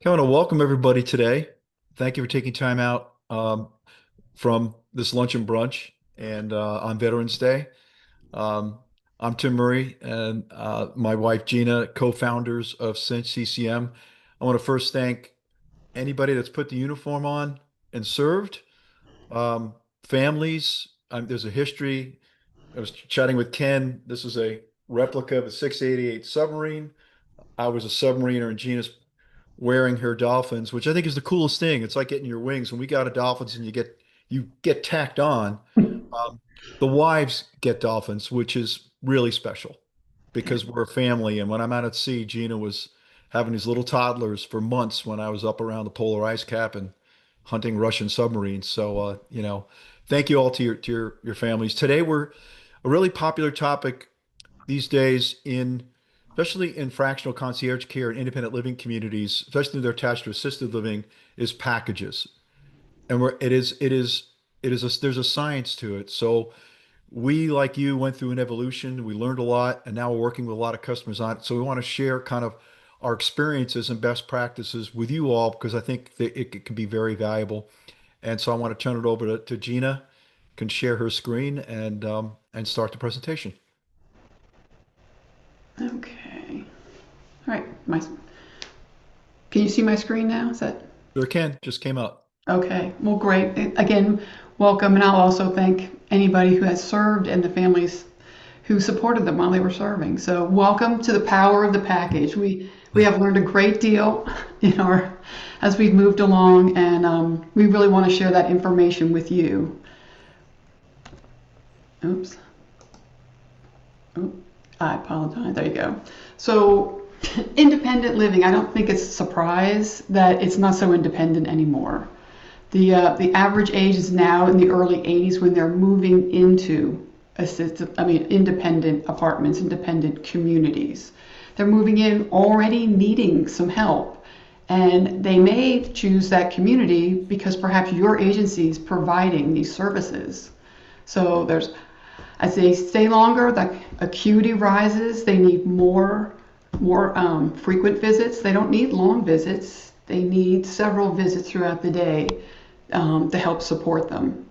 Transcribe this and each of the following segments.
I want to welcome everybody today. Thank you for taking time out from this lunch and brunch and on Veterans Day. Um, I'm Tim Murray and my wife Gina, co-founders of CINCH CCM. I want to first thank anybody that's put the uniform on and served. Um, Families, there's a history. I was chatting with Ken. This is a replica of a 688 submarine. I was a submariner and Gina's wearing her dolphins, which I think is the coolest thing. It's like getting your wings. When we got a dolphins and you get tacked on, um, the wives get dolphins, which is really special because we're a family. And when I'm out at sea, Gina was having these little toddlers for months when I was up around the polar ice cap and hunting Russian submarines. So thank you all to your families. Today we're a really popular topic these days especially in fractional concierge care and independent living communities, especially they're attached to assisted living, is packages. And there's a science to it. So we, like you, went through an evolution. We learned a lot, and now we're working with a lot of customers on it. So we want to share kind of our experiences and best practices with you all because I think that it can be very valuable. And so I want to turn it over to Gina, can share her screen and start the presentation. Okay. All right. Can you see my screen now? Is that There can just came up. okay? Well, great. Again, welcome, and I'll also thank anybody who has served and the families who supported them while they were serving. So, welcome to the power of the package. We have learned a great deal in our as we've moved along, and we really want to share that information with you. Oops. Oh, I apologize. There you go. So, independent living, I don't think it's a surprise that it's not so independent anymore. The average age is now in the early 80s when they're moving into independent apartments, independent communities. They're moving in already needing some help. And they may choose that community because perhaps your agency is providing these services. So as they stay longer, the acuity rises. They need more frequent visits. They don't need long visits. They need several visits throughout the day to help support them.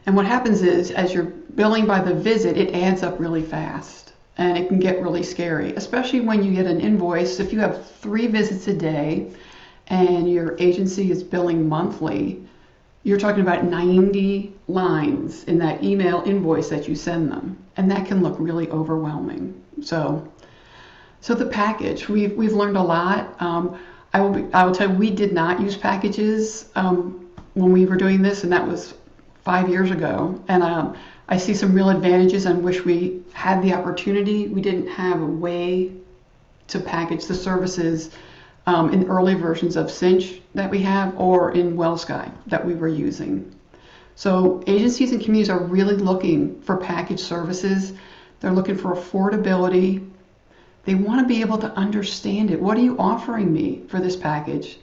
And what happens is, as you're billing by the visit, it adds up really fast. And it can get really scary, especially when you get an invoice. If you have 3 visits a day and your agency is billing monthly, you're talking about 90 lines in that email invoice that you send them. And that can look really overwhelming. So the package, we've learned a lot. I will tell you, we did not use packages when we were doing this, and that was 5 years ago. And I see some real advantages and wish we had the opportunity. We didn't have a way to package the services in early versions of Cinch that we have or in WellSky that we were using. So agencies and communities are really looking for package services. They're looking for affordability. They want to be able to understand it. What are you offering me for this package?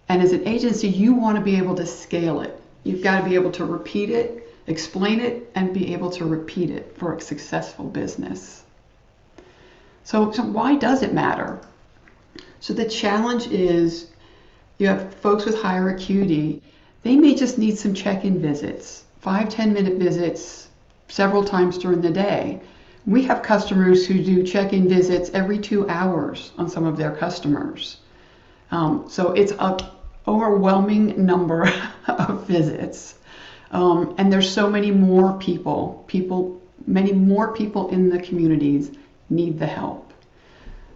And as an agency, you want to be able to scale it. You've got to be able to repeat it, explain it, and be able to repeat it for a successful business. So why does it matter? So the challenge is you have folks with higher acuity. They may just need some check-in visits, 5-10 minute visits several times during the day. We have customers who do check-in visits every 2 hours on some of their customers. So it's an overwhelming number of visits. And there's so many more many more people in the communities need the help.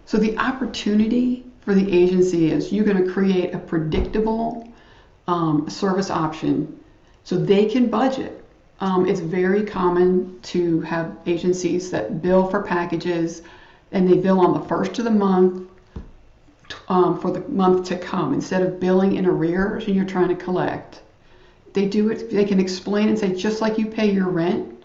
So the opportunity for the agency is you're going to create a predictable service option so they can budget. It's very common to have agencies that bill for packages and they bill on the first of the month for the month to come instead of billing in arrears and you're trying to collect. They do it, they can explain and say, just like you pay your rent,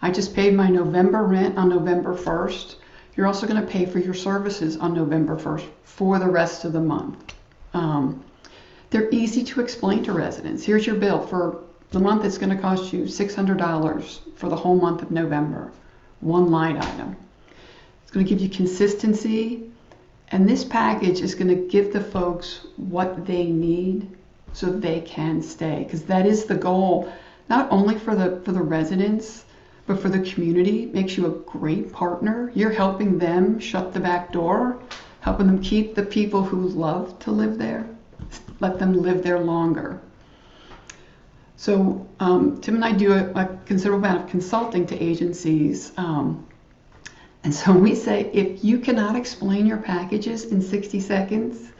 I just paid my November rent on November 1st. You're also going to pay for your services on November 1st for the rest of the month. They're easy to explain to residents. Here's your bill for the month. It's going to cost you $600 for the whole month of November. One line item. It's going to give you consistency. And this package is going to give the folks what they need so they can stay, because that is the goal, not only for the residents, but for the community. It makes you a great partner. You're helping them shut the back door, helping them keep the people who love to live there, let them live there longer. So Tim and I do a considerable amount of consulting to agencies. And so we say, if you cannot explain your packages in 60 seconds,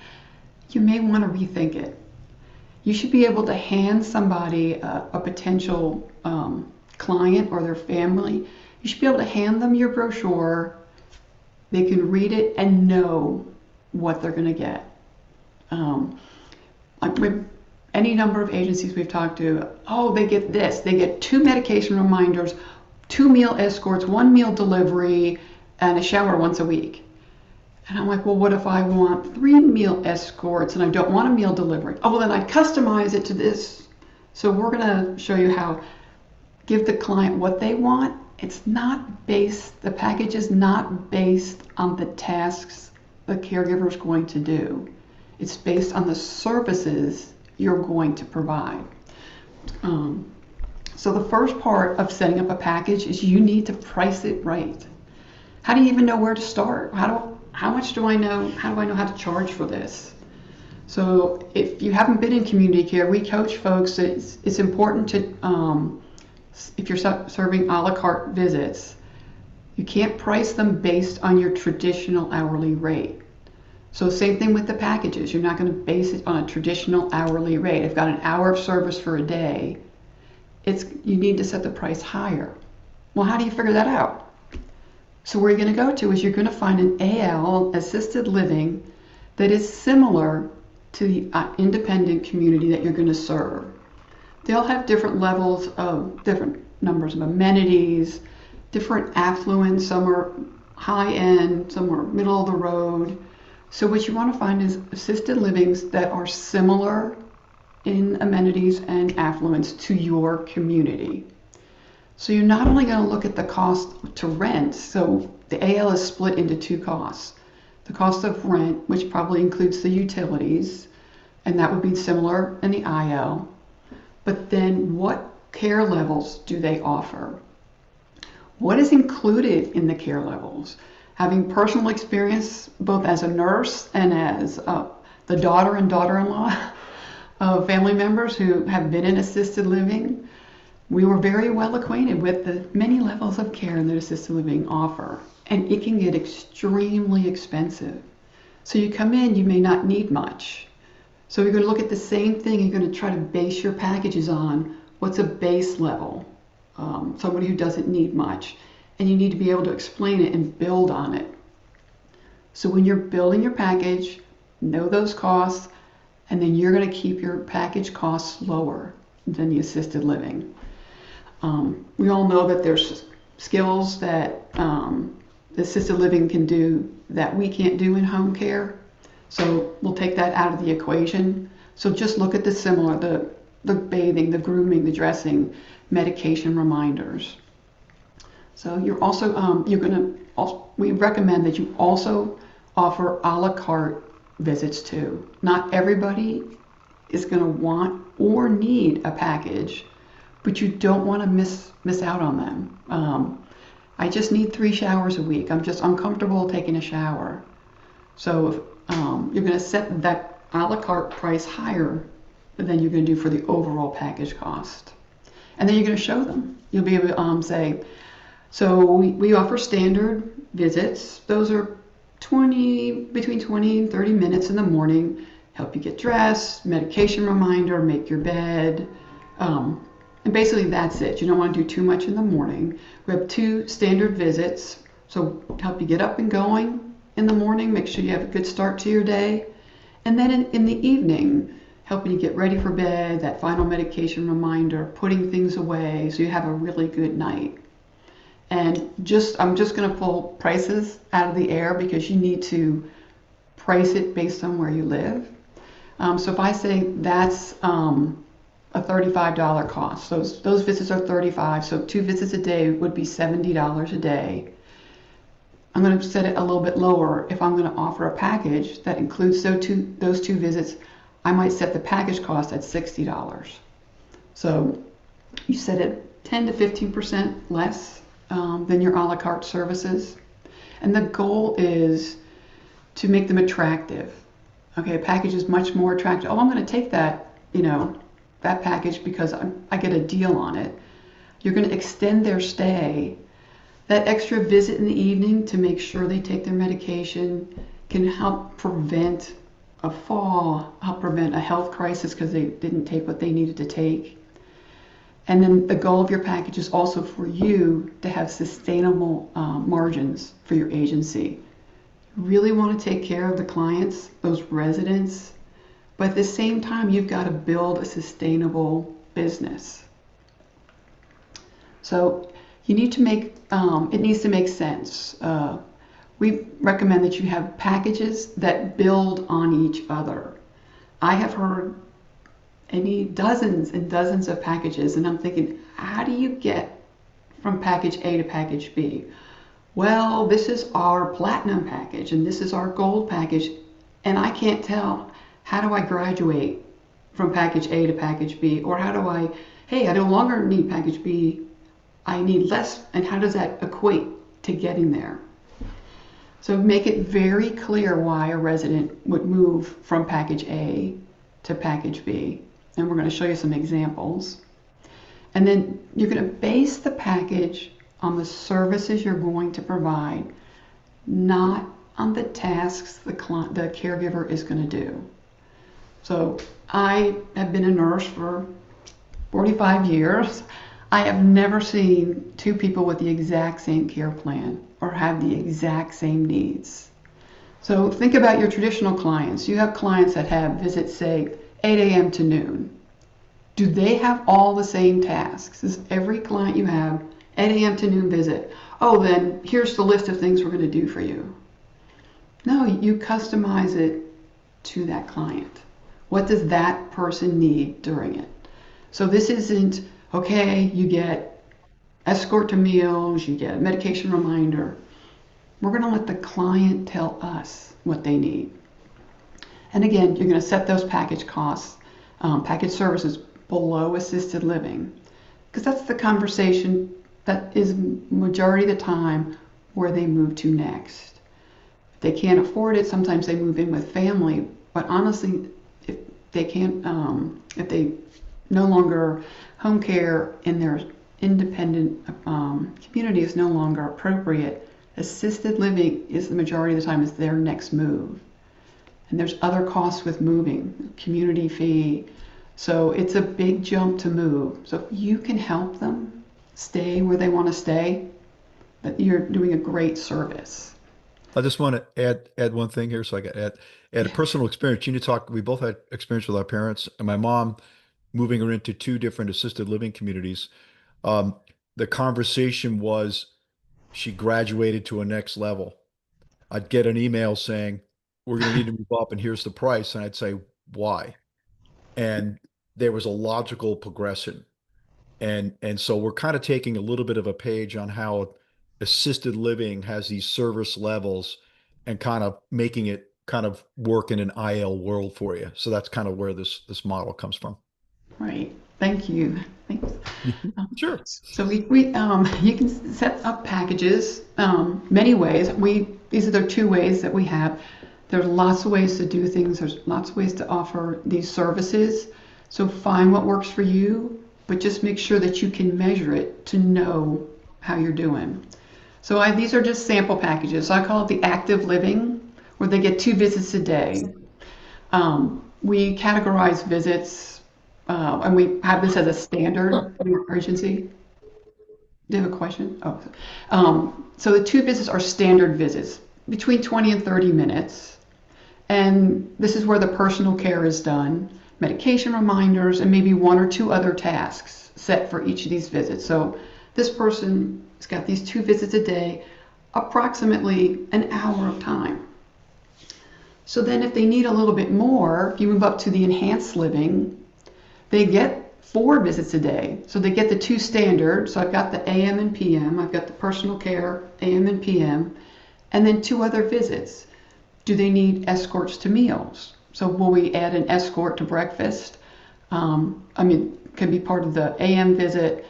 you may want to rethink it. You should be able to hand somebody a potential client or their family, you should be able to hand them your brochure. They can read it and know what they're going to get. Like with any number of agencies we've talked to, oh, they get this. They get 2 medication reminders, 2 meal escorts, 1 meal delivery, and a shower once a week. And I'm like, well, what if I want 3 meal escorts and I don't want a meal delivery? Oh, well, then I'd customize it to this. So we're going to show you how give the client what they want. It's not based, the package is not based on the tasks the caregiver is going to do. It's based on the services you're going to provide. So the first part of setting up a package is you need to price it right. How do you even know where to start? How much do I know? How do I know how to charge for this? So if you haven't been in community care, we coach folks that it's important to, if you're serving a la carte visits, you can't price them based on your traditional hourly rate. So same thing with the packages. You're not going to base it on a traditional hourly rate. I've got an hour of service for a day. You need to set the price higher. Well, how do you figure that out? So where you're going to go to is you're going to find an AL, assisted living, that is similar to the independent community that you're going to serve. They'll have different levels of different numbers of amenities, different affluence. Some are high end, some are middle of the road. So what you want to find is assisted livings that are similar in amenities and affluence to your community. So you're not only going to look at the cost to rent. So the AL is split into 2 costs. The cost of rent, which probably includes the utilities, and that would be similar in the IL. But then what care levels do they offer? What is included in the care levels? Having personal experience both as a nurse and as the daughter and daughter-in-law of family members who have been in assisted living, we were very well acquainted with the many levels of care that assisted living offer, and it can get extremely expensive. So you come in, you may not need much. So you're going to look at the same thing. You're going to try to base your packages on what's a base level, somebody who doesn't need much, and you need to be able to explain it and build on it. So when you're building your package, know those costs, and then you're going to keep your package costs lower than the assisted living. We all know that there's skills that the assisted living can do that we can't do in home care. So we'll take that out of the equation. So just look at the similar, the bathing, the grooming, the dressing, medication reminders. So you're also, we recommend that you also offer a la carte visits too. Not everybody is going to want or need a package, but you don't want to miss out on them. I just need 3 showers a week. I'm just uncomfortable taking a shower. So you're going to set that a la carte price higher than you're going to do for the overall package cost. And then you're going to show them. You'll be able to say, so we offer standard visits. Those are between 20 and 30 minutes in the morning. Help you get dressed, medication reminder, make your bed. And basically that's it. You don't want to do too much in the morning. We have 2 standard visits. So help you get up and going in the morning. Make sure you have a good start to your day. And then in the evening, helping you get ready for bed, that final medication reminder, putting things away so you have a really good night. And I'm just going to pull prices out of the air because you need to price it based on where you live. So if I say that's a $35 cost, those visits are $35, so 2 visits a day would be $70 a day. I'm going to set it a little bit lower. If I'm going to offer a package that includes those two visits, I might set the package cost at $60. So you set it 10 to 15% less than your a la carte services. And the goal is to make them attractive. Okay, a package is much more attractive. Oh, I'm going to take that, that package because I get a deal on it. You're going to extend their stay. That extra visit in the evening to make sure they take their medication can help prevent a fall, help prevent a health crisis because they didn't take what they needed to take. And then the goal of your package is also for you to have sustainable margins for your agency. You really want to take care of the clients, those residents, but at the same time, you've got to build a sustainable business. So you need to make it needs to make sense. We recommend that you have packages that build on each other. I have heard any dozens and dozens of packages, and I'm thinking, how do you get from package A to package B? Well, this is our platinum package, and this is our gold package, and I can't tell, how do I graduate from package A to package B, or how do hey, I no longer need package B, I need less, and how does that equate to getting there? So make it very clear why a resident would move from package A to package B. And we're going to show you some examples. And then you're going to base the package on the services you're going to provide, not on the tasks the caregiver is going to do. So I have been a nurse for 45 years. I have never seen two people with the exact same care plan or have the exact same needs. So think about your traditional clients. You have clients that have visits, say, 8 a.m. to noon. Do they have all the same tasks? Is every client you have 8 a.m. to noon visit? Oh, then here's the list of things we're going to do for you. No, you customize it to that client. What does that person need during it? So this isn't, okay, you get escort to meals, you get a medication reminder. We're going to let the client tell us what they need. And again, you're going to set those package costs, package services below assisted living, because that's the conversation that is majority of the time where they move to next. If they can't afford it, sometimes they move in with family, but honestly, if they can't, if they no longer home care in their independent community is no longer appropriate, assisted living is the majority of the time is their next move. And there's other costs with moving, community fee. So it's a big jump to move. So if you can help them stay where they want to stay, that you're doing a great service. I just want to add one thing here, so I got add a Yeah. personal experience. You need to talk. We both had experience with our parents, and my mom moving her into two different assisted living communities. Um, the conversation was she graduated to a next level. I'd get an email saying, "We're going to need to move up, and here's the price," and I'd say, "Why?" And there was a logical progression. And so we're kind of taking a little bit of a page on how assisted living has these service levels and kind of making it kind of work in an IL world for you. So that's kind of where this model comes from. Right. Thank you. Thanks. Sure. So you can set up packages many ways. These are the two ways that we have. There's lots of ways to do things. There's lots of ways to offer these services. So find what works for you, but just make sure that you can measure it to know how you're doing. So these are just sample packages. So I call it the active living, where they get 2 visits a day. We categorize visits, and we have this as a standard in our agency. Do you have a question? Oh, so the 2 visits are standard visits, between 20 and 30 minutes. And this is where the personal care is done, medication reminders, and maybe one or two other tasks set for each of these visits. So this person has got these 2 visits a day, approximately an hour of time. So then if they need a little bit more, if you move up to the enhanced living, they get 4 visits a day. So they get the 2 standard. So I've got the AM and PM. I've got the personal care AM and PM. And then 2 other visits. Do they need escorts to meals? So will we add an escort to breakfast? Can be part of the AM visit,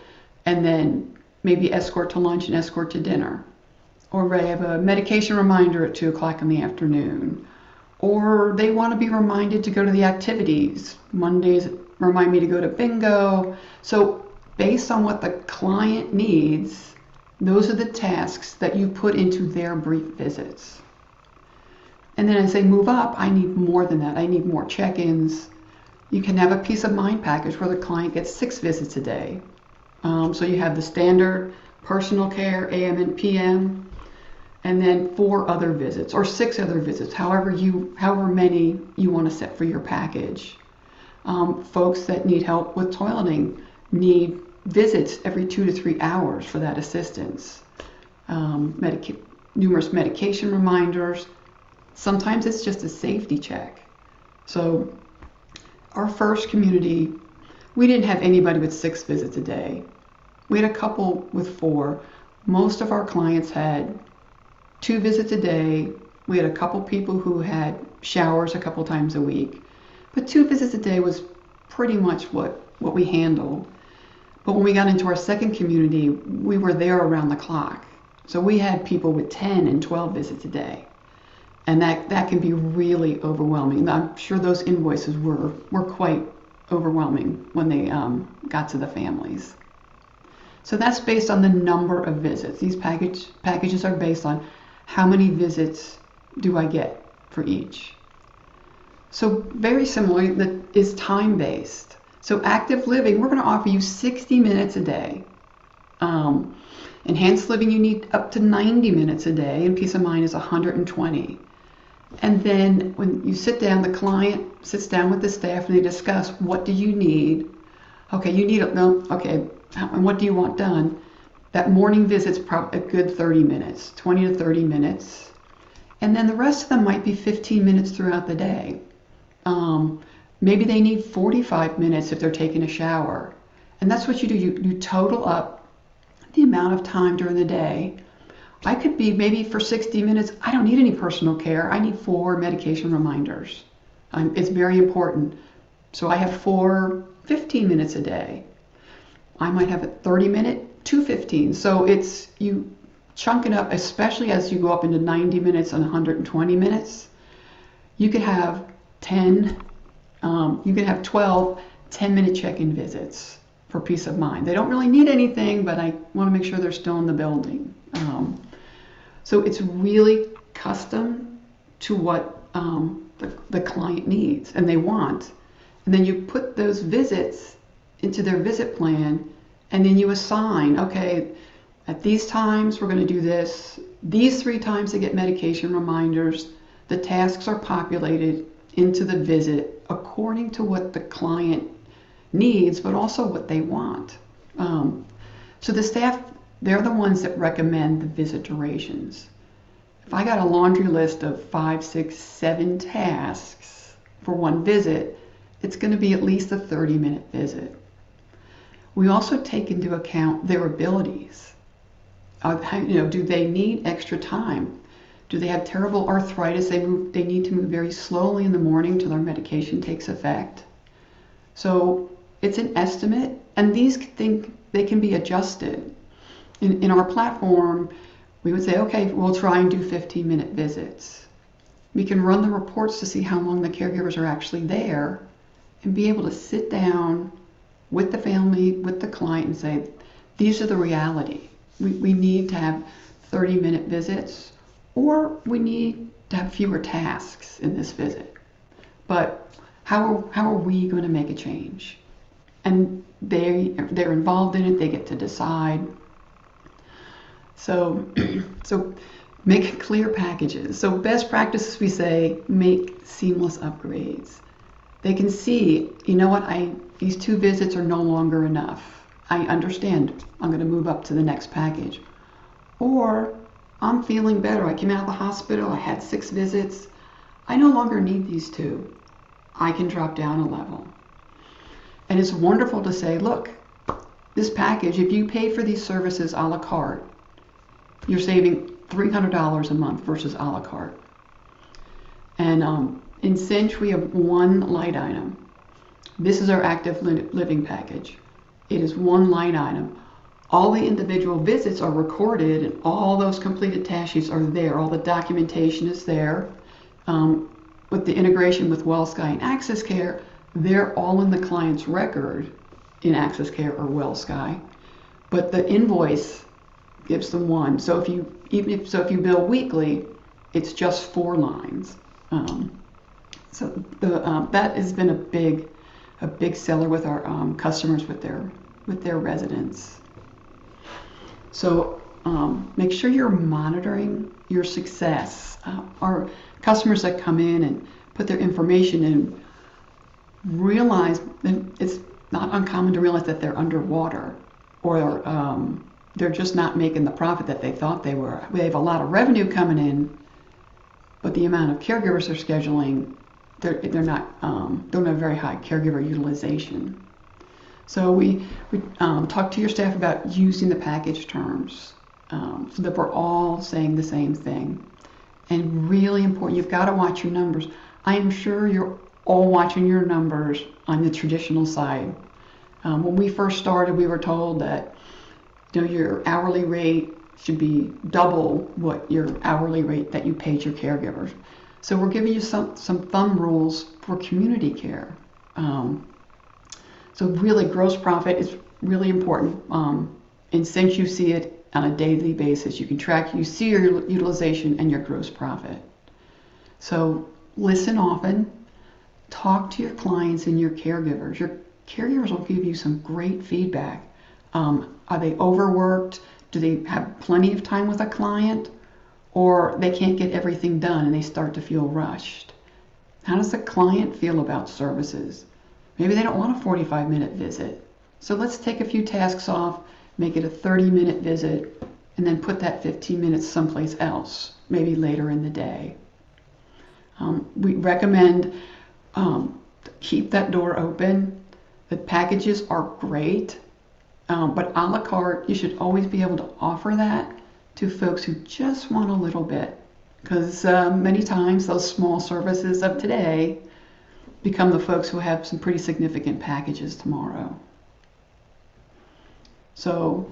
and then maybe escort to lunch and escort to dinner. Or they have a medication reminder at 2 o'clock in the afternoon. Or they want to be reminded to go to the activities. Mondays remind me to go to bingo. So based on what the client needs, those are the tasks that you put into their brief visits. And then as they move up, I need more than that. I need more check-ins. You can have a peace of mind package where the client gets 6 visits a day. So you have the standard personal care, AM and PM, and then 4 other visits or 6 other visits, however many you want to set for your package. Folks that need help with toileting need visits every 2 to 3 hours for that assistance. Numerous medication reminders. Sometimes it's just a safety check. So our first community, we didn't have anybody with 6 visits a day. We had a couple with 4. Most of our clients had 2 visits a day. We had a couple people who had showers a couple times a week. But 2 visits a day was pretty much what we handled. But when we got into our second community, we were there around the clock. So we had people with 10 and 12 visits a day. And that can be really overwhelming. I'm sure those invoices were quite overwhelming when they got to the families. So that's based on the number of visits. These packages are based on how many visits do I get for each. So very similarly, that is time-based. So active living, we're going to offer you 60 minutes a day. Enhanced living, you need up to 90 minutes a day, and peace of mind is 120. And then when you sit down, the client sits down with the staff and they discuss, what do you need? Okay, and what do you want done? That morning visit's probably a good 30 minutes, 20 to 30 minutes. And then the rest of them might be 15 minutes throughout the day. Maybe they need 45 minutes if they're taking a shower. And that's what you do. You total up the amount of time during the day. I could be maybe for 60 minutes, I don't need any personal care. I need 4 medication reminders. It's very important. So I have 4 15 minutes a day. I might have a 30-minute, 2 15. So it's you chunk it up, especially as you go up into 90 minutes and 120 minutes. You could have 12 10-minute check-in visits for peace of mind. They don't really need anything, but I want to make sure they're still in the building. So it's really custom to what the client needs and they want. And then you put those visits into their visit plan, and then you assign, okay, at these times we're going to do this. These 3 times they get medication reminders. The tasks are populated into the visit according to what the client needs, but also what they want. So the staff, they're the ones that recommend the visit durations. If I got a laundry list of 5, 6, 7 tasks for one visit, it's going to be at least a 30-minute visit. We also take into account their abilities. Do they need extra time? Do they have terrible arthritis? They need to move very slowly in the morning till their medication takes effect. So it's an estimate, and these things, they can be adjusted. In our platform, we would say, okay, we'll try and do 15-minute visits. We can run the reports to see how long the caregivers are actually there and be able to sit down with the family, with the client, and say, these are the reality. We need to have 30-minute visits, or we need to have fewer tasks in this visit. But how are we going to make a change? And they're involved in it. They get to decide. So make clear packages. So best practices, we say, make seamless upgrades. They can see, you know what, these 2 visits are no longer enough. I understand. I'm going to move up to the next package. Or I'm feeling better. I came out of the hospital. I had 6 visits. I no longer need these 2. I can drop down a level. And it's wonderful to say, look, this package, if you pay for these services a la carte, you're saving $300 a month versus a la carte. And in Cinch, we have one line item. This is our active living package. It is one line item. All the individual visits are recorded, and all those completed task sheets are there. All the documentation is there. With the integration with WellSky and Access Care, they're all in the client's record in Access Care or WellSky. But the invoice gives them one. So if you bill weekly, it's just 4 lines. Um, that has been a big seller with our customers with their residents. So make sure you're monitoring your success. Our customers that come in and put their information in realize that it's not uncommon to realize that they're underwater, or they're just not making the profit that they thought they were. They have a lot of revenue coming in, but the amount of caregivers they're scheduling, they're not don't have very high caregiver utilization. So we talk to your staff about using the package terms, so that we're all saying the same thing. And really important, you've got to watch your numbers. I am sure you're all watching your numbers on the traditional side. When we first started, we were told that your hourly rate should be double what your hourly rate that you paid your caregivers. So we're giving you some thumb rules for community care. So really, gross profit is really important. In Cinch, you see it on a daily basis. You can track, you see your utilization and your gross profit. So listen often, talk to your clients and your caregivers. Your caregivers will give you some great feedback. Are they overworked? Do they have plenty of time with a client? Or they can't get everything done and they start to feel rushed? How does the client feel about services? Maybe they don't want a 45-minute visit. So let's take a few tasks off, make it a 30-minute visit, and then put that 15 minutes someplace else, maybe later in the day. We recommend keep that door open. The packages are great, but a la carte, you should always be able to offer that to folks who just want a little bit. Because many times those small services of today become the folks who have some pretty significant packages tomorrow. So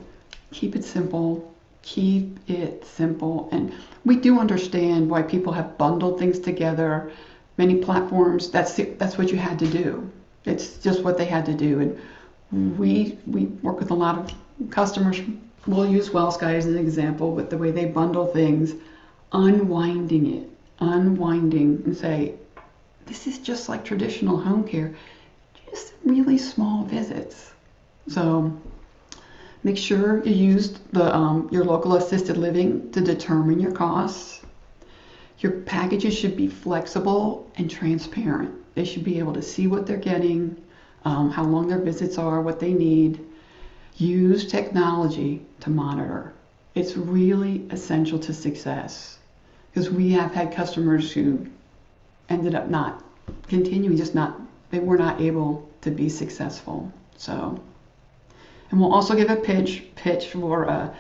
keep it simple. Keep it simple. And we do understand why people have bundled things together. Many platforms, that's what you had to do. It's just what they had to do. And we work with a lot of customers. We'll use WellSky as an example with the way they bundle things, unwinding and say, this is just like traditional home care, just really small visits. So make sure you use your local assisted living to determine your costs. Your packages should be flexible and transparent. They should be able to see what they're getting, how long their visits are, what they need. Use technology to monitor. It's really essential to success, because we have had customers who ended up not continuing, they were not able to be successful. So, and we'll also give a pitch for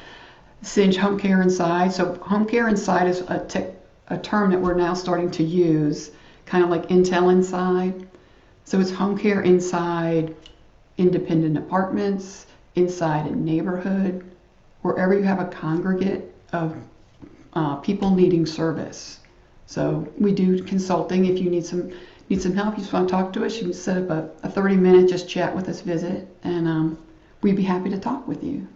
Cinch Home Care Inside. So Home Care Inside is a term that we're now starting to use, kind of like Intel Inside. So it's home care inside independent apartments, inside a neighborhood, wherever you have a congregate of people needing service. So we do consulting. If you need some help, you just want to talk to us, you can set up a 30-minute just chat with us visit, and we'd be happy to talk with you.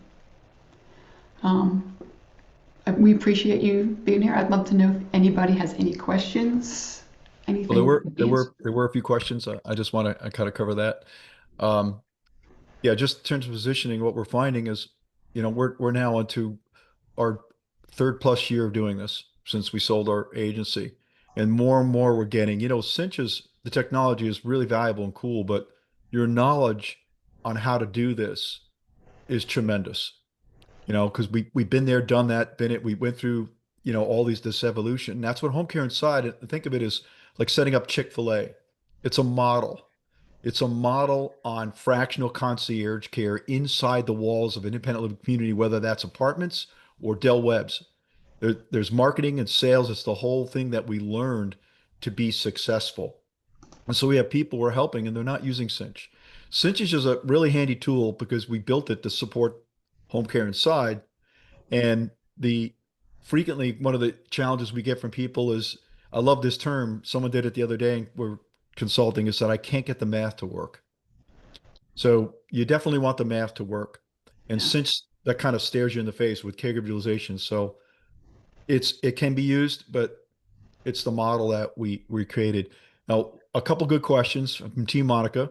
We appreciate you being here. I'd love to know if anybody has any questions, Well, there anything were we can there answer. were there were a few questions. I just want to kind of cover that. Um, yeah, just in terms of positioning, what we're finding is, we're now into our third plus year of doing this since we sold our agency, and more we're getting. Cinch's the technology is really valuable and cool, but your knowledge on how to do this is tremendous. Because we've been there, done that, been it. We went through, all this evolution. And that's what home care inside. Think of it as like setting up Chick-fil-A. It's a model. It's a model on fractional concierge care inside the walls of independent living community, whether that's apartments or Del Webb's. There's marketing and sales. It's the whole thing that we learned to be successful. And so we have people we're helping and they're not using Cinch. Cinch is just a really handy tool because we built it to support home care inside. And the frequently one of the challenges we get from people is, I love this term. Someone did it the other day and we're consulting, is that I can't get the math to work. So you definitely want the math to work. And Yeah. since that kind of stares you in the face with caregiver utilization, so it can be used, but it's the model that we created. Now, a couple good questions from Team Monica.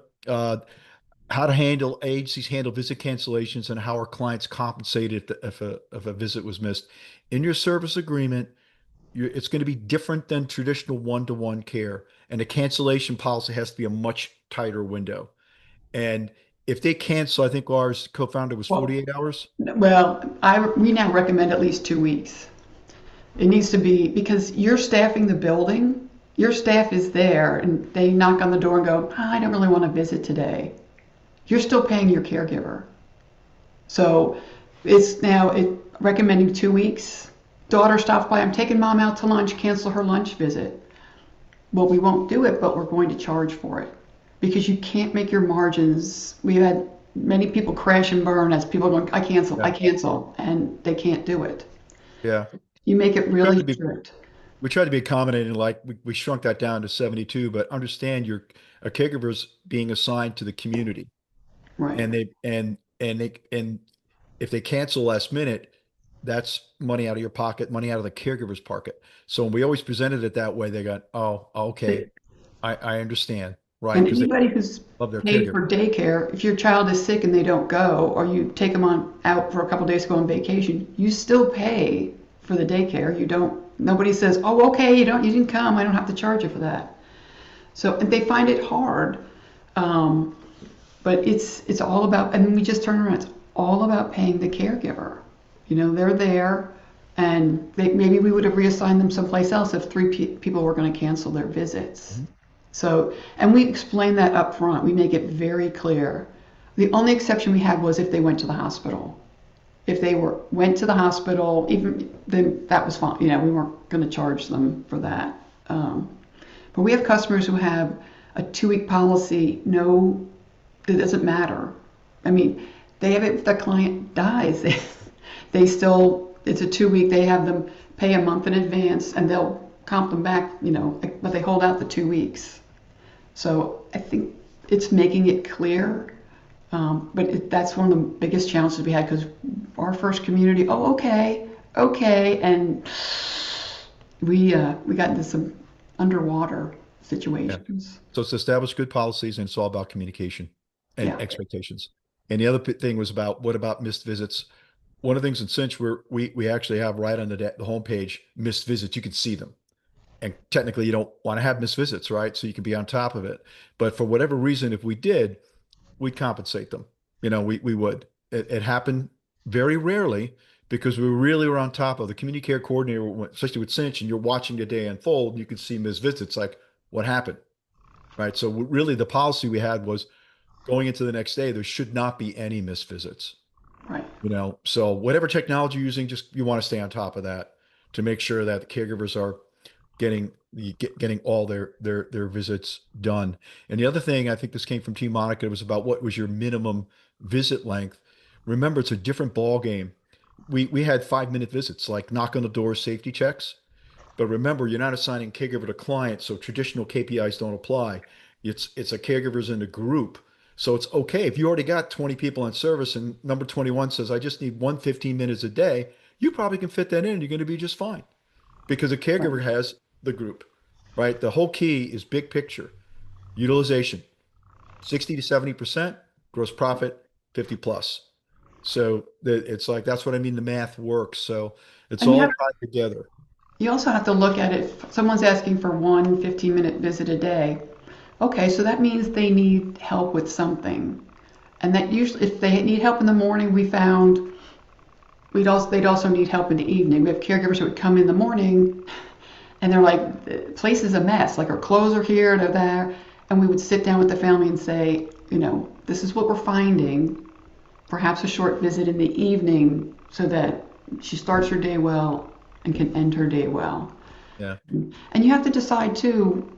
How to handle agencies handle visit cancellations and how are clients compensated if a visit was missed. In your service agreement, it's going to be different than traditional one-to-one care, and the cancellation policy has to be a much tighter window. And if they cancel, I think ours co-founder was Well, 48 hours. we now recommend at least 2 weeks. It needs to be because you're staffing the building. Your staff is there, and they knock on the door and go, "I don't really want to visit today." You're still paying your caregiver. So it's now recommending 2 weeks. Daughter stops by. I'm taking mom out to lunch. Cancel her lunch visit. Well, we won't do it, but we're going to charge for it because you can't make your margins. We've had many people crash and burn as people going, I Yeah. cancel, and they can't do it. Yeah. You make it We tried really to be strict. we tried to be accommodating, like we shrunk that down to 72, but understand your a caregiver's being assigned to the community. Right. And if they cancel last minute, that's money out of your pocket, money out of the caregiver's pocket. So when we always presented it that way, they got, oh, okay, I understand, right? And Because they anybody who's love their paid caregiver. for daycare, if your child is sick and they don't go, or you take them on out for a couple days to go on vacation, you still pay for the daycare. You don't. Nobody says, "Oh, okay, you didn't come. I don't have to charge you for that." So and they find it hard, um, but it's all about. And we just turn around. It's all about paying the caregiver. They're there, and maybe we would have reassigned them someplace else if three people were going to cancel their visits. Mhm. So, and we explain that up front. We make it very clear. The only exception we had was if they went to the hospital. If they went to the hospital, even then that was fine. We weren't going to charge them for that. But we have customers who have a 2 week policy. No, it doesn't matter. I mean, they have it if the client dies. They still, it's a 2 week. They have them pay a month in advance, and they'll comp them back. But they hold out the 2 weeks. So I think it's making it clear. But that's one of the biggest challenges we had because our first community, oh, okay, okay, and we got into some underwater Yeah. situations. So it's establish good policies and it's all about communication and Yeah, expectations. And the other thing was about what about missed visits? One of the things in Cinch we actually have right on the homepage missed visits. You can see them. And technically, you don't want to have missed visits, right? So you can be on top of it. But for whatever reason, if we did, we'd compensate them. We would. It happened very rarely because we really were on top of the community care coordinator, especially with Cinch, and you're watching the day unfold, and you can see missed visits, like what happened, right? So really, the policy we had was going into the next day, there should not be any missed visits. right. So whatever technology you're using, just you want to stay on top of that to make sure that the caregivers are getting all their visits done. And the other thing, I think this came from Team Monica, was about what was your minimum visit length. Remember, it's a different ball game. We had 5-minute visits, like knock on the door, safety checks. But remember, you're not assigning caregiver to client, so traditional KPIs don't apply. It's a caregiver's in a group. So it's okay if you already got 20 people on service and number 21 says, I just need 15 minutes a day, you probably can fit that in. You're going to be just fine because a Right. caregiver has the group, right? The whole key is big picture, utilization, 60 to 70%, gross profit, 50 plus. So it's like, that's what I mean. The math works. So it's And all tied together. you also have to look at it. If someone's asking for one 15-minute visit a day, okay, so that means they need help with something. And that usually, if they need help in the morning, we found they'd also need help in the evening. We have caregivers who would come in the morning and they're like, the place is a mess. Like our clothes are here, they're there. And we would sit down with the family and say, this is what we're finding. Perhaps a short visit in the evening so that she starts her day well and can end her day well. Yeah. And you have to decide too.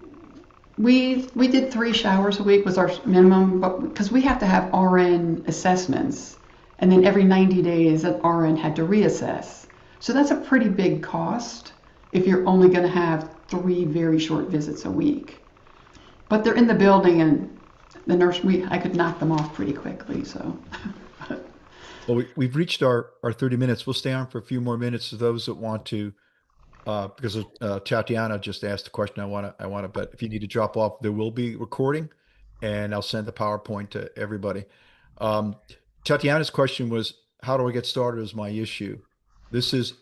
We did 3 showers a week was our minimum, but because we have to have RN assessments, and then every 90 days an RN had to reassess. So that's a pretty big cost if you're only going to have 3 very short visits a week. But they're in the building, and the nurse we I could knock them off pretty quickly. So Well, we've reached our 30 minutes. We'll stay on for a few more minutes to those that want to, because Tatiana just asked a question. But if you need to drop off, there will be recording, and I'll send the PowerPoint to everybody. Um, Tatiana's question was, how do I get started is my issue. This is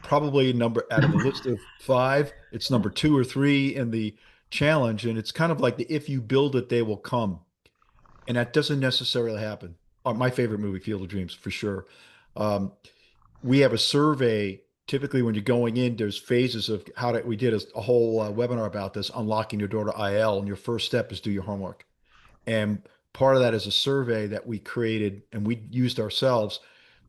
probably number out of the list of five. It's number two or three in the challenge, and it's kind of like the if you build it, they will come. And that doesn't necessarily happen. My favorite movie, Field of Dreams, for sure. Um, we have a survey. Typically, when you're going in, there's phases of we did a whole webinar about this, unlocking your door to IL, and your first step is do your homework. And part of that is a survey that we created and we used ourselves.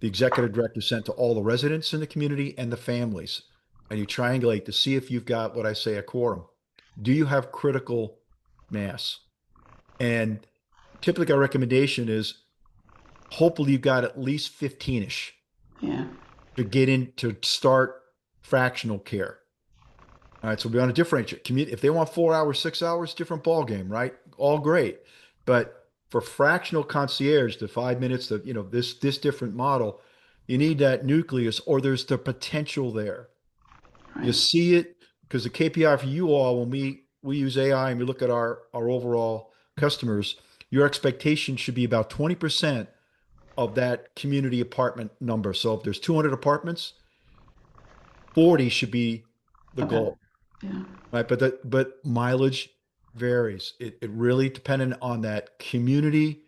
The executive director sent to all the residents in the community and the families. And you triangulate to see if you've got what I say a quorum. Do you have critical mass? And typically our recommendation is hopefully you've got at least 15-ish yeah. to get in to start fractional care. All right, so we want to differentiate. If they want 4 hours, 6 hours, different ball game, right? All great. But for fractional concierge, the 5 minutes, this different model, you need that nucleus, or there's the potential there. You Right. see it because the KPI for you all, when we use AI and we look at our overall customers, your expectation should be about 20% of that community apartment number. So if there's 200 apartments, 40 should be the Okay. goal, Yeah. right? But mileage varies. It really dependent on that community.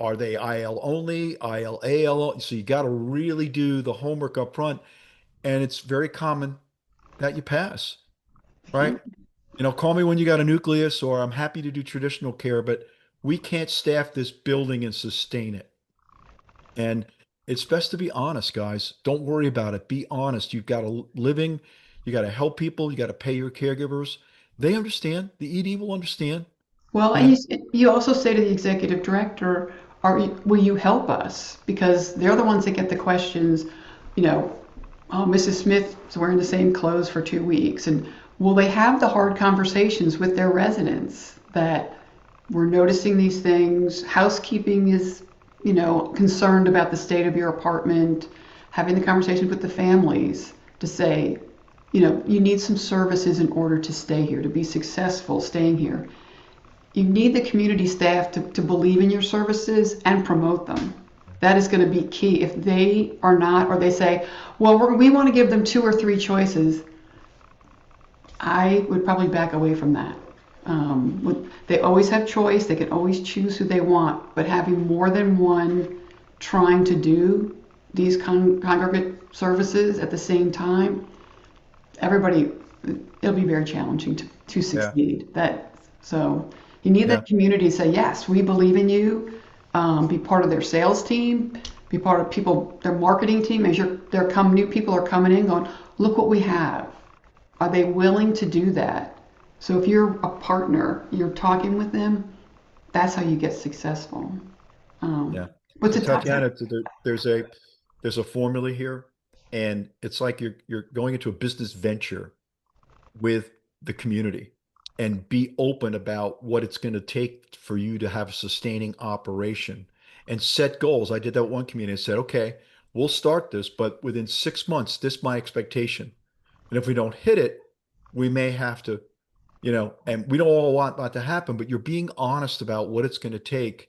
Are they IL only, ILAL? So you got to really do the homework up front, and it's very common that you pass, Yeah. right? Call me when you got a nucleus, or I'm happy to do traditional care, but we can't staff this building and sustain it. And it's best to be honest, guys. Don't worry about it. Be honest. You've got a living, you got to help people, you got to pay your caregivers. They understand. The ED will understand, Well, you and know. you also say to the executive director, will you help us? Because they're the ones that get the questions, you know, oh, Mrs. Smith is wearing the same clothes for 2 weeks. And will they have the hard conversations with their residents that we're noticing these things? Housekeeping is, concerned about the state of your apartment, having the conversations with the families to say, you need some services in order to stay here, to be successful staying here. You need the community staff to believe in your services and promote them. That is going to be key. If they are not, or they say, well, we want to give them 2 or 3 choices, I would probably back away from that. They always have choice, they can always choose who they want, but having more than one trying to do these congregate services at the same time, everybody, it'll be very challenging to Yeah, succeed. So you need yeah, that community to say, yes, we believe in you. Be part of their sales team, be part of their marketing team. As new people are coming in, going, look what we have. Are they willing to do that? So if you're a partner, you're talking with them. That's how you get successful. yeah. What's So a tough? Tatiana, there's a formula here, and it's like you're going into a business venture with the community and be open about what it's going to take for you to have a sustaining operation and set goals. I did that with one community and said, okay, we'll start this, but within 6 months, this is my expectation. And if we don't hit it, we may have to, and we don't all want that to happen, but you're being honest about what it's going to take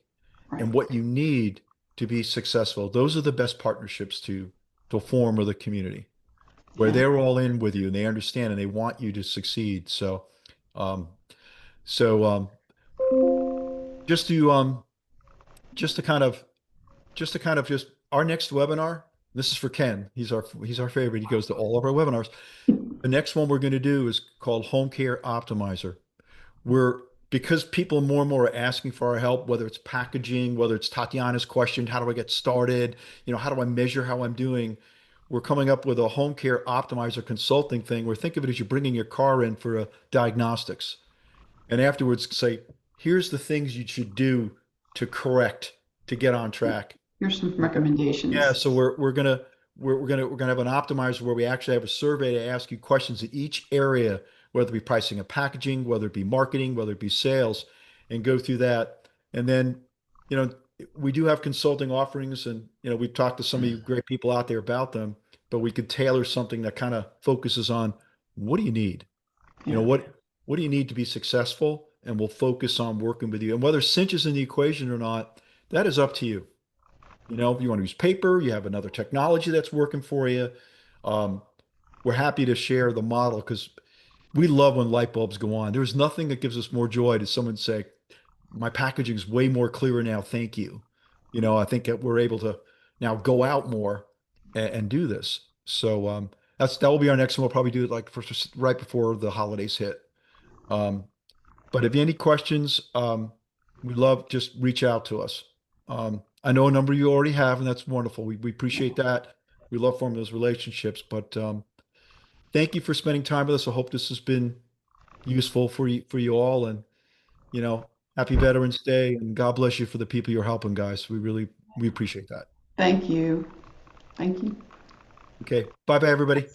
Right. and what you need to be successful. Those are the best partnerships to form with a community where Yeah. they're all in with you and they understand and they want you to succeed. Um, so just to just to kind of just our next webinar. This is for Ken. He's our favorite. He goes to all of our webinars. The next one we're going to do is called Home Care Optimizer. We're Because people more and more are asking for our help, whether it's packaging, whether it's Tatiana's question, how do I get started? How do I measure how I'm doing? we're coming up with a home care optimizer consulting thing where think of it as you're bringing your car in for a diagnostics and afterwards say, here's the things you should do to correct, to get on track. Here's some Yeah, recommendations. so we're gonna have an optimizer where we actually have a survey to ask you questions in each area, whether it be pricing and packaging, whether it be marketing, whether it be sales, and go through that. And then, you know, we do have consulting offerings, and we've talked to some of you great people out there about them, but we could tailor something that kind of focuses on what do you need? You know, Yeah. what do you need to be successful? And we'll focus on working with you. And whether Cinch is in the equation or not, that is up to you. If you want to use paper, you have another technology that's working for you. Um, we're happy to share the model because we love when light bulbs go on. There's nothing that gives us more joy to someone say, my packaging is way more clearer now. Thank you. I think that we're able to now go out more and do this. So that will be our next one. We'll probably do it like right before the holidays hit. Um, but if you have any questions, we love just reach out to us. I know a number of you already have, and that's wonderful. We appreciate that. We love forming those relationships. But thank you for spending time with us. I hope this has been useful for you all. And happy Veterans Day, and God bless you for the people you're helping, guys. We appreciate that. Thank you. Thank you. Okay, bye bye, everybody.